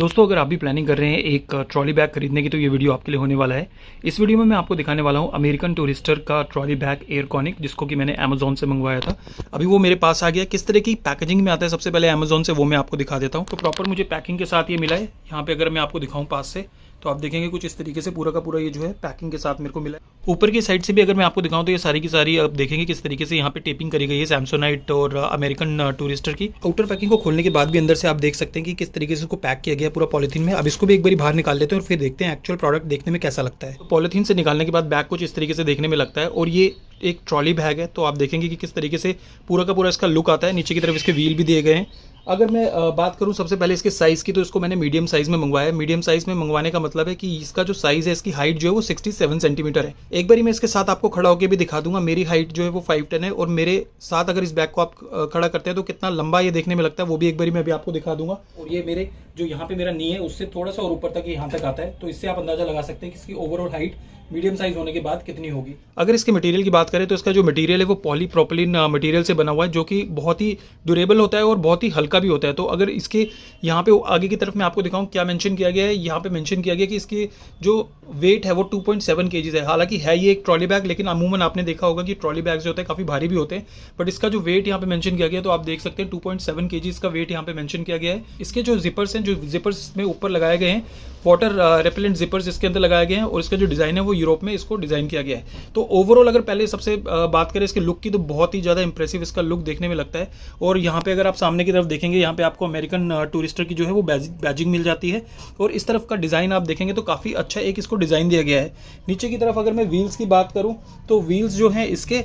दोस्तों, अगर आप भी प्लानिंग कर रहे हैं एक ट्रॉली बैग खरीदने की तो ये वीडियो आपके लिए होने वाला है। इस वीडियो में मैं आपको दिखाने वाला हूँ अमेरिकन टूरिस्टर का ट्रॉली बैग एयरकॉनिक, जिसको कि मैंने अमेजोन से मंगवाया था। अभी वो मेरे पास आ गया। किस तरह की पैकेजिंग में आता है सबसे पहले अमेजोन से, वो मैं आपको दिखा देता हूँ। तो प्रॉपर मुझे पैकिंग के साथ ये मिला है। यहाँ पे अगर मैं आपको दिखाऊँ पास से तो आप देखेंगे कुछ इस तरीके से पूरा का पूरा ये जो है पैकिंग के साथ मेरे को मिला है। ऊपर की साइड से भी अगर मैं आपको दिखाऊं तो ये सारी की सारी आप देखेंगे किस तरीके से यहाँ पे टेपिंग करी गई है सैमसोनाइट और अमेरिकन टूरिस्टर की। आउटर पैकिंग को खोलने के बाद भी अंदर से आप देख सकते हैं कि किस तरीके से इसको पैक किया गया पूरा पॉलिथीन में। अब इसको भी एक बार बाहर निकाल लेते हैं और फिर देखते हैं एक्चुअल प्रोडक्ट देखने में कैसा लगता है। तो पॉलिथीन से निकालने के बाद बैग कुछ इस तरीके से देखने में लगता है और ये एक ट्रॉली बैग है। तो आप देखेंगे कि किस तरीके से पूरा का पूरा इसका लुक आता है। नीचे की तरफ इसके व्हील भी दिए गए हैं। अगर मैं बात करूं सबसे पहले इसके साइज़ की, तो इसको मैंने मीडियम साइज़ में मंगवाया है। मीडियम साइज़ में मंगवाने का मतलब है कि इसका जो साइज़ है, इसकी हाइट जो है वो 67 सेंटीमीटर है। एक बारी मैं इसके साथ आपको खड़ा होकर भी दिखा दूंगा। मेरी हाइट जो है वो 5'10" है और मेरे साथ अगर इस बैग को आप खड़ा करते हैं तो कितना लंबा ये देखने में लगता है, वो भी एक बारी मैं अभी आपको दिखा दूंगा। और ये मेरे जो यहाँ पे मेरा नी है उससे थोड़ा सा और ऊपर तक यहाँ तक आता है। तो इससे आप अंदाजा लगा सकते हैं कि इसकी ओवरऑल हाइट मीडियम साइज होने के बाद कितनी होगी। अगर इसके मटेरियल की बात करें तो इसका जो मटेरियल है वो पॉलीप्रोपिलीन मटेरियल से बना हुआ है, जो कि बहुत ही ड्यूरेबल होता है और बहुत ही हल्का भी होता है। तो अगर इसके यहाँ पे आगे की तरफ मैं आपको दिखाऊं क्या मेंशन किया गया है, यहाँ पे मेंशन किया गया कि इसकी जो वेट है वो 2.7 kg है। हालांकि है ये एक ट्रॉली बैग, लेकिन अमूमन आपने देखा होगा कि ट्रॉली बैग जो होते हैं काफ़ी भारी भी होते हैं। बट इसका जो वेट यहाँ पे मेंशन किया गया है तो आप देख सकते हैं 2.7 kg इसका वेट यहाँ पे मेंशन किया गया है। इसके जो जिपर्स हैं, जो जिपर्स में ऊपर लगाए गए हैं वाटर रेपेलेंट जिपर्स इसके अंदर लगाए गए हैं और इसका जो डिज़ाइन है वो यूरोप में इसको डिज़ाइन किया गया है। तो ओवरऑल अगर पहले सबसे बात करें इसके लुक की, तो बहुत ही ज़्यादा इंप्रेसिव इसका लुक देखने में लगता है। और यहाँ पे अगर आप सामने की तरफ देखेंगे, यहाँ पे आपको अमेरिकन टूरिस्टर की जो है वो बैजिंग मिल जाती है। और इस तरफ का डिज़ाइन आप देखेंगे तो काफ़ी अच्छा एक इसको डिज़ाइन दिया गया है। नीचे की तरफ अगर मैं व्हील्स की बात करूँ तो व्हील्स जो हैं इसके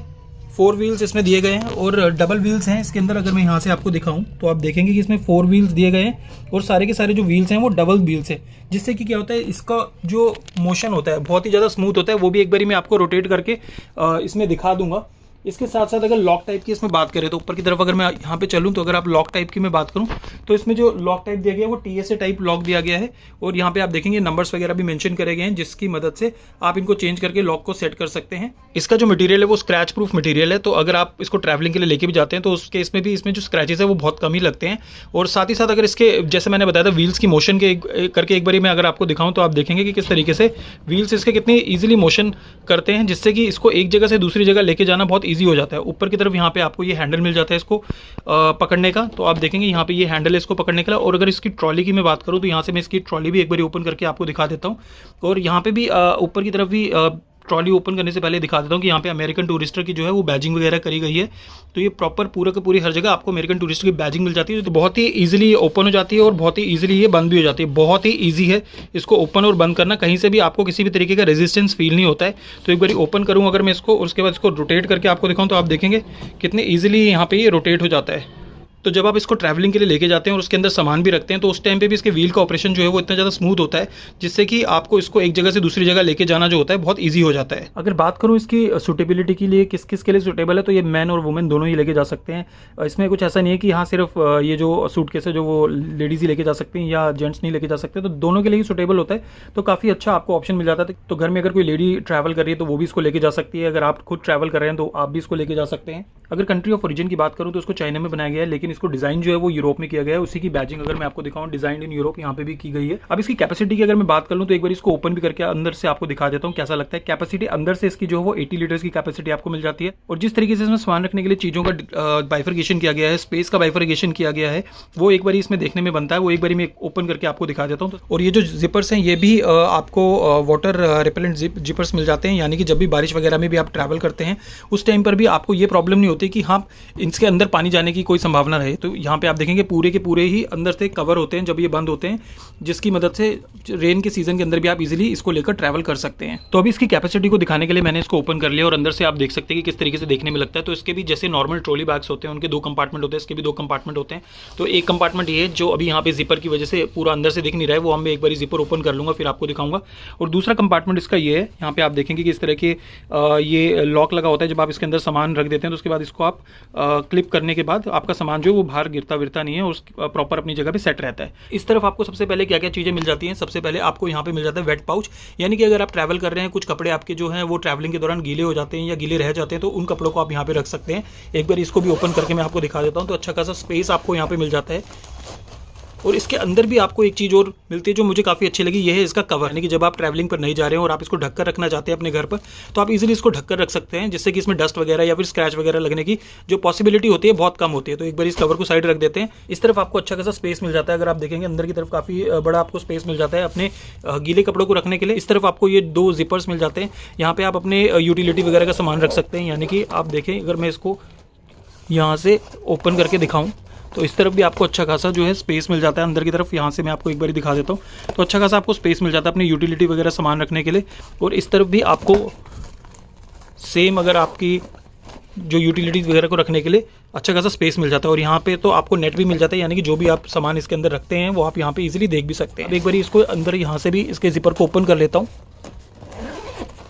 4 व्हील्स इसमें दिए गए हैं और डबल व्हील्स हैं इसके अंदर। अगर मैं यहाँ से आपको दिखाऊं तो आप देखेंगे कि इसमें 4 व्हील्स दिए गए हैं और सारे के सारे जो व्हील्स हैं वो डबल व्हील्स है, जिससे कि क्या होता है इसका जो मोशन होता है बहुत ही ज़्यादा स्मूथ होता है। वो भी एक बारी मैं आपको रोटेट करके इसमें दिखा दूंगा। इसके साथ साथ अगर लॉक टाइप की इसमें बात करें तो ऊपर की तरफ अगर मैं यहाँ पे चलूँ तो अगर आप लॉक टाइप की मैं बात करूँ तो इसमें जो लॉक टाइप दिया गया है वो TSA टाइप लॉक दिया गया है। और यहाँ पे आप देखेंगे नंबर्स वगैरह भी मेंशन करे गए हैं, जिसकी मदद से आप इनको चेंज करके लॉक को सेट कर सकते हैं। इसका जो मटेरियल है वो स्क्रैच प्रूफ मटेरियल है। तो अगर आप इसको ट्रैवलिंग के लिए लेके भी जाते हैं तो उसके इसमें जो स्क्रैचेस है वो बहुत कम ही लगते हैं। और साथ ही साथ अगर इसके जैसे मैंने बताया था व्हील्स की मोशन के करके एक बारी मैं अगर आपको दिखाऊँ तो आप देखेंगे कि किस तरीके से व्हील्स इसके कितनी ईजिली मोशन करते हैं, जिससे कि इसको एक जगह से दूसरी जगह लेके जाना बहुत ईजी हो जाता है। ऊपर की तरफ यहाँ पे आपको ये हैंडल मिल जाता है इसको पकड़ने का। तो आप देखेंगे यहाँ पे ये हैंडल है इसको पकड़ने का। और अगर इसकी ट्रॉली की मैं बात करूँ तो यहाँ से मैं इसकी ट्रॉली भी एक बार ओपन करके आपको दिखा देता हूँ। और यहाँ पे भी ऊपर की तरफ भी ट्रॉली ओपन करने से पहले दिखा देता हूँ कि यहाँ पे अमेरिकन टूरिस्टर की जो है वो बैजिंग वगैरह करी गई है। तो ये प्रॉपर पूरा का पूरी हर जगह आपको अमेरिकन टूरिस्टर की बैजिंग मिल जाती है। तो बहुत ही ईजिली ओपन हो जाती है और बहुत ही ईजिली ये बंद भी हो जाती है। बहुत ही ईजी है इसको ओपन और बंद करना, कहीं से भी आपको किसी भी तरीके का रेजिस्टेंस फील नहीं होता है। तो एक बार ओपन करूँ अगर मैं इसको और उसके बाद इसको रोटेट करके आपको दिखाऊँ तो आप देखेंगे कितने ईजिली यहाँ पे ये रोटेट हो जाता है। तो जब आप इसको ट्रैवलिंग के लिए लेके जाते हैं और उसके अंदर सामान भी रखते हैं तो उस टाइम पे भी इसके व्हील का ऑपरेशन जो है वो इतना ज़्यादा स्मूथ होता है, जिससे कि आपको इसको एक जगह से दूसरी जगह लेके जाना जो होता है बहुत इजी हो जाता है। अगर बात करूँ इसकी सूटेबिलिटी के लिए किस किस के लिए सूटेबल है, तो ये मैन और वुमेन दोनों ही लेके जा सकते हैं। इसमें कुछ ऐसा नहीं है कि हाँ सिर्फ ये जो सूटकेस है जो वो लेडीज़ ही लेके जा सकती हैं या जेंट्स नहीं लेके जा सकते, तो दोनों के लिए ही सूटेबल होता है। तो काफ़ी अच्छा आपको ऑप्शन मिल जाता है। तो घर में अगर कोई लेडी ट्रैवल कर रही है तो वो भी इसको लेके जा सकती है। अगर आप खुद ट्रैवल कर रहे हैं तो आप भी इसको लेके जा सकते हैं। अगर कंट्री ऑफ ओरिजिन की बात करूँ तो उसको चाइना में बनाया गया है, लेकिन इसको डिज़ाइन जो है वो यूरोप में किया गया है। उसी की बैजिंग अगर मैं आपको दिखाऊं डिजाइन इन यूरोप यहाँ पे भी की गई है। अब इसकी कैपेसिटी की अगर मैं बात कर लूँ तो एक बार इसको ओपन भी करके अंदर से आपको दिखा देता हूँ कैसा लगता है। कैपेसिटी अंदर से इसकी जो है वो 80 लीटर्स की कैपेसिटी आपको मिल जाती है। और जिस तरीके से इसमें सामान रखने के लिए चीज़ों का बाइफर्गेशन किया गया है, स्पेस का बाइफर्गेशन किया गया है, वो एक बार इसमें देखने में बनता है। वो एक बार मैं ओपन करके आपको दिखा देता हूँ। और ये जो जिपर्स हैं ये भी आपको वाटर रेपेलेंट जिपर्स मिल जाते हैं, यानी कि जब भी बारिश वगैरह में भी आप ट्रैवल करते हैं उस टाइम पर भी आपको ये प्रॉब्लम नहीं होती कि हाँ इसके अंदर पानी जाने की कोई संभावना रहे। तो यहाँ पे आप देखेंगे पूरे के पूरे ही अंदर से कवर होते हैं जब ये बंद होते हैं, जिसकी मदद से रेन के सीजन के अंदर भी आप इजीली इसको लेकर ट्रैवल कर सकते हैं। तो अभी इसकी कैपेसिटी को दिखाने के लिए मैंने इसको ओपन कर लिया और अंदर से आप देख सकते हैं कि किस तरीके से देखने में लगता है। तो इसके भी जैसे नॉर्मल ट्रॉली बैग्स होते हैं उनके 2 कंपार्टमेंट होते हैं, इसके भी 2 कंपार्टमेंट होते हैं। तो एक कंपार्टमेंट ये है जो अभी यहाँ पे जिपर की वजह से पूरा अंदर से दिख नहीं रहा है, वो हम एक बार जिपर ओपन कर लूँगा फिर आपको दिखाऊंगा। और दूसरा कंपार्टमेंट इसका ये है, यहाँ पे आप देखेंगे कि इस तरह के ये लॉक लगा होता है। जब आप इसके अंदर सामान रख देते हैं तो उसके बाद इसको आप क्लिप करने के बाद आपका सामान जो है वो बाहर गिरता विरता नहीं है और प्रॉपर अपनी जगह पे सेट रहता है। इस तरफ आपको सबसे पहले क्या क्या चीज़ें मिल जाती हैं, सबसे पहले आपको यहाँ पे मिल जाता है वेट पाउच, यानी कि अगर आप ट्रैवल कर रहे हैं कुछ कपड़े आपके जो हैं वो ट्रैवलिंग के दौरान गीले हो जाते हैं या गीले रह जाते हैं तो उन कपड़ों को आप यहाँ पे रख सकते हैं। एक बार इसको भी ओपन करके मैं आपको दिखा देता हूँ। तो अच्छा खासा स्पेस आपको यहाँ पे मिल जाता है। और इसके अंदर भी आपको एक चीज़ और मिलती है जो मुझे काफ़ी अच्छी लगी, ये है इसका कवर। यानी कि जब आप ट्रैवलिंग पर नहीं जा रहे हो और आप इसको ढककर रखना चाहते हैं अपने घर पर, तो आप इजीली इसको ढककर रख सकते हैं, जिससे कि इसमें डस्ट वगैरह या फिर स्क्रैच वगैरह लगने की जो पॉसिबिलिटी होती है बहुत कम होती है। तो एक बार इस कवर को साइड रख देते हैं। इस तरफ आपको अच्छा खासा स्पेस मिल जाता है। अगर आप देखेंगे अंदर की तरफ काफ़ी बड़ा आपको स्पेस मिल जाता है अपने गीले कपड़ों को रखने के लिए। इस तरफ आपको ये 2 जिपर्स मिल जाते हैं। यहाँ पे आप अपने यूटिलिटी वगैरह का सामान रख सकते हैं। यानी कि आप देखें, अगर मैं इसको यहाँ से ओपन करके दिखाऊं तो इस तरफ भी आपको अच्छा खासा जो है स्पेस मिल जाता है अंदर की तरफ। यहाँ से मैं आपको एक बार दिखा देता हूँ, तो अच्छा खासा आपको स्पेस मिल जाता है अपनी यूटिलिटी वगैरह सामान रखने के लिए। और इस तरफ भी आपको सेम, अगर आपकी जो यूटिलिटीज़ वगैरह को रखने के लिए अच्छा खासा स्पेस मिल जाता है। और यहाँ पे तो आपको नेट भी मिल जाता है, यानी कि जो भी आप सामान इसके अंदर रखते हैं वो आप यहाँ पे इजीली देख भी सकते हैं। अब एक बार इसको अंदर यहाँ से भी इसके जिपर को ओपन कर लेता हूँ।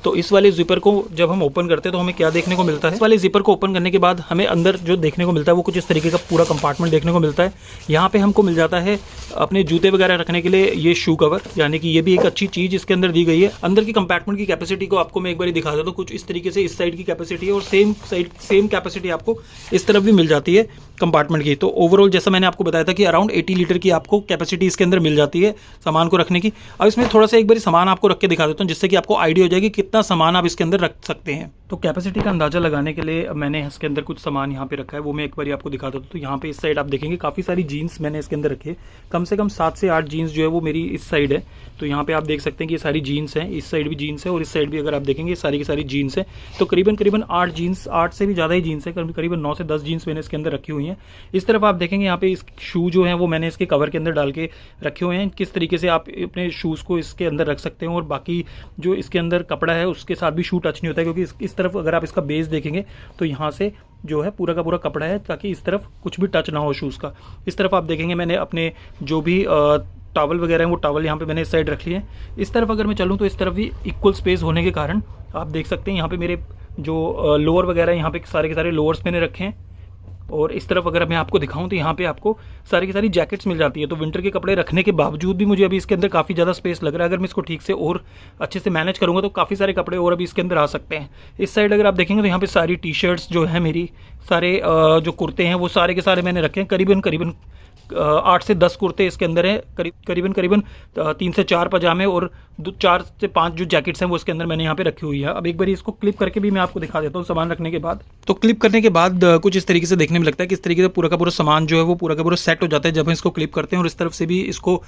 तो इस वाले जिपर को जब हम ओपन करते हैं तो हमें क्या देखने को मिलता है, इस वाले जिपर को ओपन करने के बाद हमें अंदर जो देखने को मिलता है वो कुछ इस तरीके का पूरा कंपार्टमेंट देखने को मिलता है। यहाँ पे हमको मिल जाता है अपने जूते वगैरह रखने के लिए ये शू कवर, यानी कि ये भी एक अच्छी चीज़ इसके अंदर दी गई है। अंदर की कंपार्टमेंट की कैपेसिटी को आपको मैं एक बार दिखा देता हूँ। कुछ इस तरीके से इस साइड की कैपेसिटी है और सेम कैपेसिटी आपको इस तरफ भी मिल जाती है कंपार्टमेंट की। तो ओवरऑल जैसा मैंने आपको बताया था कि अराउंड 80 लीटर की आपको कैपेसिटी इसके अंदर मिल जाती है सामान को रखने की। अब इसमें थोड़ा सा एक बार सामान आपको रख के दिखा देता हूँ, जिससे कि आपको आइडिया हो जाएगी कितना सामान आप इसके अंदर रख सकते हैं। तो कैपेसिटी का अंदाजा लगाने के लिए मैंने इसके अंदर कुछ सामान यहाँ पे रखा है, वो मैं एक बार आपको दिखा देता हूँ। तो यहाँ पे इस साइड आप देखेंगे काफ़ी सारी जीन्स मैंने इसके अंदर रखी है। कम से कम 7 से 8 जीन्स जो है वो मेरी इस साइड है। तो यहाँ पे आप देख सकते हैं कि ये सारी जीन्स हैं, इस साइड भी जीन्स है और इस साइड भी अगर आप देखेंगे सारी की सारी जीन्स है। तो करीबन 8 जीन्स, 8 से भी ज़्यादा ही जीन्स है, करीबन 9 से 10 जीन्स मैंने इसके अंदर रखी हुई हैं। इस तरफ आप देखेंगे यहाँ पे इस शू जो है वो मैंने इसके कवर के अंदर डाल के रखे हुए हैं। किस तरीके से आप अपने शूज़ को इसके अंदर रख सकते हैं और बाकी जो इसके अंदर कपड़ा है उसके साथ भी शू टच नहीं होता है, क्योंकि इस तरफ अगर आप इसका बेस देखेंगे तो यहाँ से जो है पूरा का पूरा कपड़ा है, ताकि इस तरफ कुछ भी टच ना हो शूज़ का। इस तरफ आप देखेंगे मैंने अपने जो भी टॉवल वगैरह हैं वो टॉवल यहाँ पे मैंने इस साइड रख लिए हैं। इस तरफ अगर मैं चलूँ तो इस तरफ भी इक्वल स्पेस होने के कारण आप देख सकते हैं यहाँ पे मेरे जो लोअर वगैरह यहाँ पे सारे के सारे लोअर्स मैंने रखे हैं। और इस तरफ अगर मैं आपको दिखाऊं तो यहाँ पे आपको सारी की सारी जैकेट्स मिल जाती है। तो विंटर के कपड़े रखने के बावजूद भी मुझे अभी इसके अंदर काफ़ी ज़्यादा स्पेस लग रहा है। अगर मैं इसको ठीक से और अच्छे से मैनेज करूँगा तो काफ़ी सारे कपड़े और अभी इसके अंदर आ सकते हैं। इस साइड अगर आप देखेंगे तो यहाँ पे सारी टी शर्ट्स जो है मेरी, सारे जो कुर्ते हैं वो सारे के सारे मैंने रखे हैं। करीबन 8 से 10 कुर्ते इसके अंदर हैं, करीबन 3 से 4 पजामे और 4 से 5 जो जैकेट्स हैं वो इसके अंदर मैंने यहाँ पे रखी हुई है। अब एक बार इसको क्लिप करके भी मैं आपको दिखा देता हूँ सामान रखने के बाद। तो क्लिप करने के बाद कुछ इस तरीके से देखने में लगता है कि इस तरीके से पूरा का पूरा सामान जो है वो पूरा का पूरा सेट हो जाता है जब हम इसको क्लिप करते हैं। और इस तरफ से भी इसको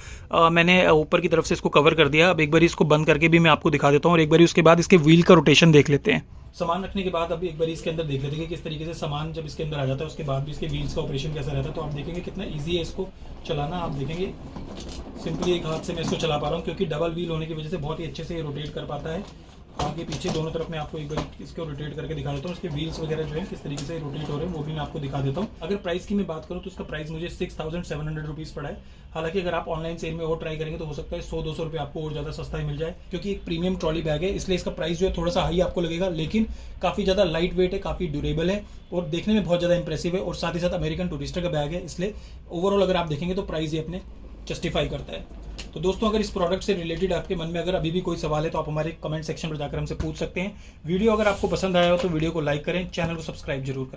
मैंने ऊपर की तरफ से इसको कवर कर दिया। अब एक बार इसको बंद करके भी मैं आपको दिखा देता हूँ और एक बार उसके बाद इसके व्हील का रोटेशन देख लेते हैं। सामान रखने के बाद अभी एक बार इसके अंदर देख लेते हैं कि किस तरीके से सामान जब इसके अंदर आ जाता है उसके बाद भी इसके व्हील्स का ऑपरेशन कैसा रहता है। तो आप देखेंगे कितना इजी है इसको चलाना। आप देखेंगे सिंपली एक हाथ से मैं इसको चला पा रहा हूँ, क्योंकि डबल व्हील होने की वजह से बहुत ही अच्छे से रोटेट कर पाता है आगे पीछे दोनों तरफ। मैं आपको एक बार इसको रोटेट करके दिखा देता हूँ। इसके व्हील्स वगैरह जो है किस तरीके से रोटेट हो रहे हैं वो भी मैं आपको दिखा देता हूँ। अगर प्राइस की मैं बात करूँ तो इसका प्राइस मुझे 6700 रुपीज़ पड़ा है। हालांकि अगर आप ऑनलाइन सेल में और ट्राई करेंगे तो हो सकता है 100-200 रुपये आपको और ज़्यादा सस्ता ही मिल जाए, क्योंकि एक प्रीमियम ट्रॉली बैग है, इसलिए इसका प्राइस जो है थोड़ा सा हाई आपको लगेगा। लेकिन काफ़ी ज़्यादा लाइट वेट है, काफ़ी ड्यूरेबल है और देखने में बहुत ज़्यादा इंप्रेसिव है। और साथ ही साथ अमेरिकन टूरिस्टर का बैग है, इसलिए ओवरऑल अगर आप देखेंगे तो प्राइस ये अपने जस्टिफाई करता है। तो दोस्तों, अगर इस प्रोडक्ट से रिलेटेड आपके मन में अगर अभी भी कोई सवाल है तो आप हमारे कमेंट सेक्शन पर जाकर हमसे पूछ सकते हैं। वीडियो अगर आपको पसंद आया हो तो वीडियो को लाइक करें, चैनल को सब्सक्राइब जरूर करें।